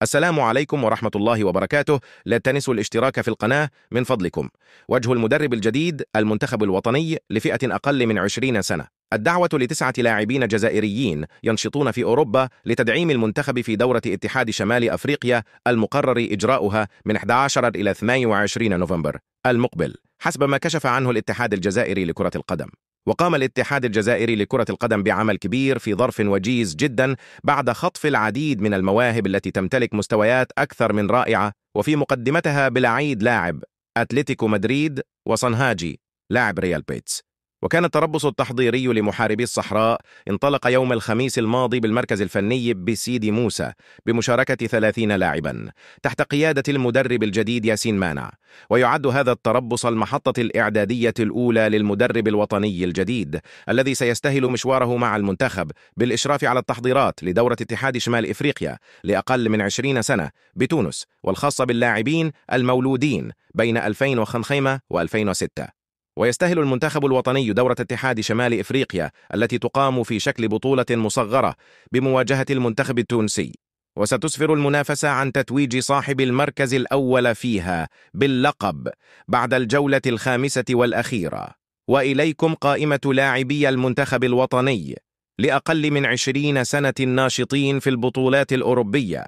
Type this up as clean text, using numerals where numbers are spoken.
السلام عليكم ورحمة الله وبركاته. لا تنسوا الاشتراك في القناة من فضلكم. وجه المدرب الجديد المنتخب الوطني لفئة أقل من 20 سنة. الدعوة ل9 لاعبين جزائريين ينشطون في أوروبا لتدعيم المنتخب في دورة اتحاد شمال أفريقيا المقرر إجراؤها من 11 إلى 22 نوفمبر المقبل، حسب ما كشف عنه الاتحاد الجزائري لكرة القدم. وقام الاتحاد الجزائري لكرة القدم بعمل كبير في ظرف وجيز جدا بعد خطف العديد من المواهب التي تمتلك مستويات أكثر من رائعة، وفي مقدمتها بلعيد لاعب أتلتيكو مدريد وصنهاجي لاعب ريال بيتس. وكان التربص التحضيري لمحاربي الصحراء انطلق يوم الخميس الماضي بالمركز الفني بسيدي موسى بمشاركة 30 لاعبا تحت قيادة المدرب الجديد ياسين مانع. ويعد هذا التربص المحطة الإعدادية الأولى للمدرب الوطني الجديد الذي سيستهل مشواره مع المنتخب بالإشراف على التحضيرات لدورة اتحاد شمال إفريقيا لأقل من 20 سنة بتونس، والخاصة باللاعبين المولودين بين 2005 و2006. ويستهل المنتخب الوطني دورة اتحاد شمال إفريقيا التي تقام في شكل بطولة مصغرة بمواجهة المنتخب التونسي، وستسفر المنافسة عن تتويج صاحب المركز الأول فيها باللقب بعد الجولة الخامسة والأخيرة. وإليكم قائمة لاعبي المنتخب الوطني لأقل من 20 سنة ناشطين في البطولات الأوروبية.